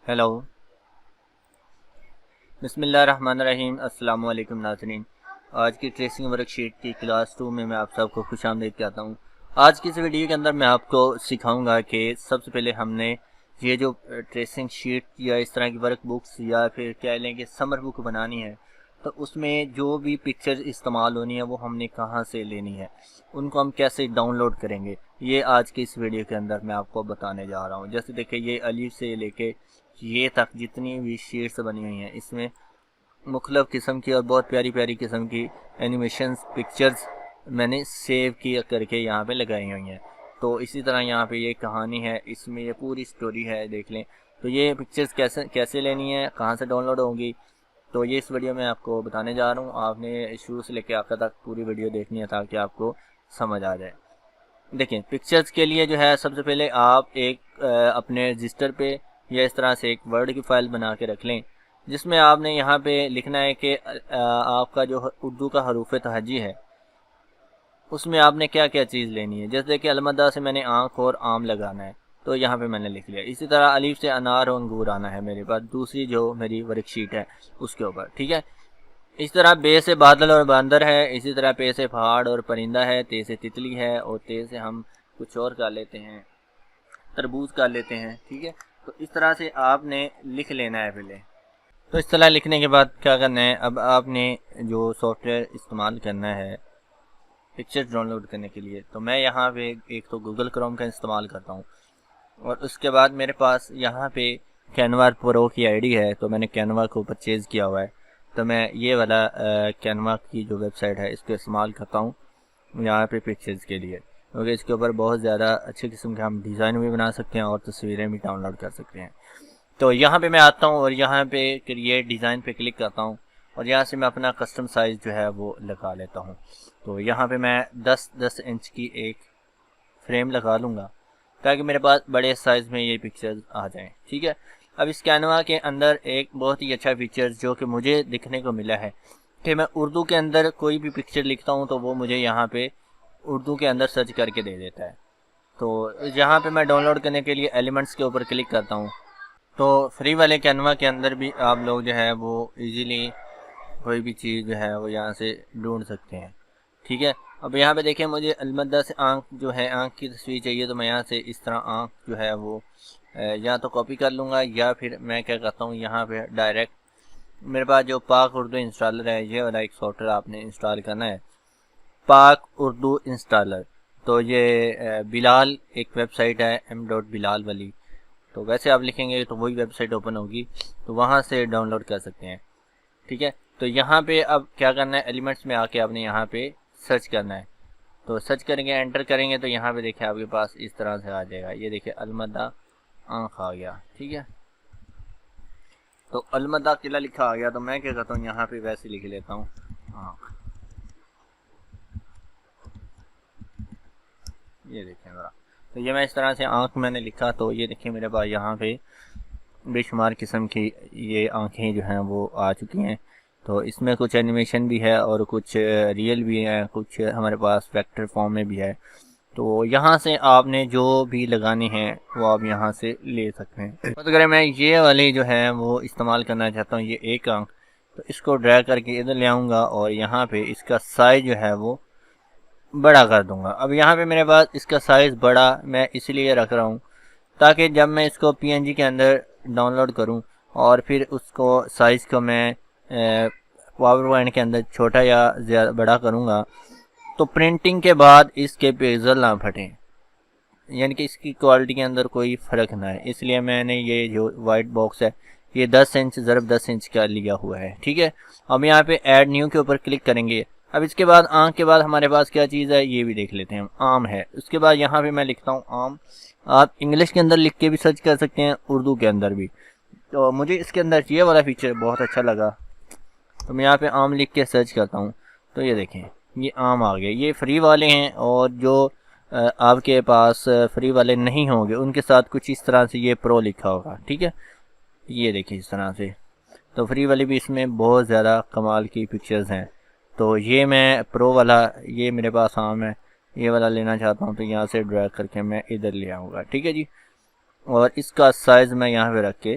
Hello. बिस्मिल्लाहिर्रहमानिर्रहीम। अस्सलाम वालेकुम नाज़रीन। आज की ट्रेसिंग वर्कशीट की क्लास 2 में मैं आप सबको खुशामदीद कहता हूँ। आज की इस वीडियो के अंदर मैं आपको सिखाऊंगा कि सबसे पहले हमने ये जो ट्रेसिंग शीट या इस तरह की वर्क बुक्स या फिर कह लें कि समर बुक बनानी है, तो उसमें जो भी पिक्चर्स इस्तेमाल होनी है वो हमने कहाँ से लेनी है, उनको हम कैसे डाउनलोड करेंगे, ये आज की इस वीडियो के अंदर मैं आपको बताने जा रहा हूँ। जैसे देखिए, ये अलीफ से लेके ये तक जितनी भी शीट्स बनी हुई हैं, इसमें मुख्तलिफ़ किस्म की और बहुत प्यारी प्यारी किस्म की एनिमेशंस पिक्चर्स मैंने सेव किया करके यहाँ पे लगाई हुई हैं। तो इसी तरह यहाँ पे ये कहानी है, इसमें ये पूरी स्टोरी है, देख लें। तो ये पिक्चर्स कैसे कैसे लेनी है, कहाँ से डाउनलोड होंगी, तो ये इस वीडियो में आपको बताने जा रहा हूँ। आपने शुरू से लेकर आखिर तक पूरी वीडियो देखनी है ताकि आपको समझ आ जाए। देखिए, पिक्चर्स के लिए जो है सबसे पहले आप एक अपने रजिस्टर पे या इस तरह से एक वर्ड की फ़ाइल बना के रख लें, जिसमें आपने यहाँ पे लिखना है कि आपका जो उर्दू का हरूफ तहजी है उसमें आपने क्या क्या चीज़ लेनी है। जैसे कि अलमदा से मैंने आँख और आम लगाना है, तो यहाँ पे मैंने लिख लिया। इसी तरह अलीफ से अनार और अंगूर आना है मेरे पास, दूसरी जो मेरी वर्कशीट है उसके ऊपर, ठीक है। इस तरह बे से बादल और बंदर है, इसी तरह पे से पहाड़ और परिंदा है, ते से तितली है, और ते से हम कुछ और कर लेते हैं, तरबूज कर लेते हैं, ठीक है। तो इस तरह से आपने लिख लेना है पहले। तो इस तरह लिखने के बाद क्या करना है, अब आपने जो सॉफ्टवेयर इस्तेमाल करना है पिक्चर्स डाउनलोड करने के लिए, तो मैं यहाँ पे एक तो गूगल क्रोम का इस्तेमाल करता हूँ, और उसके बाद मेरे पास यहाँ पे कैनवा प्रो की आईडी है, तो मैंने कैनवा को परचेज़ किया हुआ है। तो मैं ये वाला कैनवा की जो वेबसाइट है इसको इस्तेमाल करता हूँ यहाँ पे पिक्चर्स के लिए, क्योंकि इसके ऊपर बहुत ज़्यादा अच्छे किस्म के हम डिज़ाइन भी बना सकते हैं और तस्वीरें भी डाउनलोड कर सकते हैं। तो यहाँ पे मैं आता हूँ और यहाँ पे क्रिएट डिज़ाइन पे क्लिक करता हूँ, और यहाँ से मैं अपना कस्टम साइज़ जो है वो लगा लेता हूँ। तो यहाँ पे मैं 10-10 इंच की एक फ्रेम लगा लूँगा ताकि मेरे पास बड़े साइज़ में ये पिक्चर्स आ जाएं, ठीक है। अब इस कैनवा के अंदर एक बहुत ही अच्छा फीचर जो कि मुझे दिखने को मिला है कि मैं उर्दू के अंदर कोई भी पिक्चर लिखता हूँ तो वो मुझे यहाँ पे उर्दू के अंदर सर्च करके दे देता है। तो यहाँ पे मैं डाउनलोड करने के लिए एलिमेंट्स के ऊपर क्लिक करता हूँ। तो फ्री वाले कैनवा के अंदर भी आप लोग जो है वो इजीली कोई भी चीज़ जो है वो यहाँ से ढूंढ सकते हैं, ठीक है। अब यहाँ पे देखें, मुझे अलमदा से आँख जो है, आँख की तस्वीर चाहिए, तो मैं यहाँ से इस तरह आँख जो है वो या तो कॉपी कर लूँगा, या फिर मैं क्या करता हूँ, यहाँ पे डायरेक्ट मेरे पास जो पाक उर्दू इंस्टॉलर है, ये वाला एक सॉफ्टवेयर आपने इंस्टॉल करना है, पाक उर्दू इंस्टॉलर। तो ये बिलाल एक वेबसाइट है m.bilal वाली, तो वैसे आप लिखेंगे तो वही वेबसाइट ओपन होगी, तो वहाँ से डाउनलोड कर सकते हैं, ठीक है। तो यहाँ पे अब क्या करना है, एलिमेंट्स में आके आपने यहाँ पे सर्च करना है। तो सर्च करेंगे, एंटर करेंगे, तो यहाँ पे देखिए आपके पास इस तरह से आ जाएगा। ये देखिए अलमदा आँख आ गया, ठीक है। तो अलमदा किला लिखा आ गया, तो मैं क्या करता हूँ, यहाँ पे वैसे लिख लेता हूँ आँख। ये देखें ज़रा, तो ये मैं इस तरह से आँख मैंने लिखा, तो ये देखिए मेरे पास यहाँ पे बेशुमार किस्म की ये आँखें जो हैं वो आ चुकी हैं। तो इसमें कुछ एनिमेशन भी है और कुछ रियल भी है, कुछ हमारे पास वेक्टर फॉर्म में भी है। तो यहाँ से आपने जो भी लगानी है वो आप यहाँ से ले सकते हैं। तो अगर मैं ये वाली जो है वो इस्तेमाल करना चाहता हूँ, ये एक आँख, तो इसको ड्रैग करके इधर ले आऊँगा और यहाँ पे इसका साइज़ जो है वो बड़ा कर दूँगा। अब यहाँ पे मेरे पास इसका साइज़ बड़ा मैं इसलिए रख रहा हूँ ताकि जब मैं इसको PNG के अंदर डाउनलोड करूं और फिर उसको साइज़ को मैं पावर पॉइंट के अंदर छोटा या ज़्यादा बड़ा करूंगा, तो प्रिंटिंग के बाद इसके पेजल ना फटें, यानी कि इसकी क्वालिटी के अंदर कोई फ़र्क ना है। इसलिए मैंने ये जो वाइट बॉक्स है ये 10 इंच ज़रब 10 इंच का लिया हुआ है, ठीक है। अब यहाँ पे ऐड न्यू के ऊपर क्लिक करेंगे। अब इसके बाद आँख के बाद हमारे पास क्या चीज़ है ये भी देख लेते हैं, आम है। उसके बाद यहाँ पे मैं लिखता हूँ आम। आप इंग्लिश के अंदर लिख के भी सर्च कर सकते हैं, उर्दू के अंदर भी। तो मुझे इसके अंदर ये वाला फीचर बहुत अच्छा लगा, तो मैं यहाँ पे आम लिख के सर्च करता हूँ, तो ये देखें ये आम आ गए। ये फ्री वाले हैं, और जो आपके पास फ्री वाले नहीं होंगे उनके साथ कुछ इस तरह से ये प्रो लिखा होगा, ठीक है। ये देखिए इस तरह से, तो फ्री वाली भी इसमें बहुत ज़्यादा कमाल की पिक्चर्स हैं। तो ये मैं प्रो वाला, ये मेरे पास आम है, ये वाला लेना चाहता हूँ, तो यहाँ से ड्रैग करके मैं इधर ले आऊँगा, ठीक है जी। और इसका साइज़ मैं यहाँ पे रख के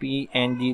PNG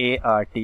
ART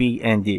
PNG،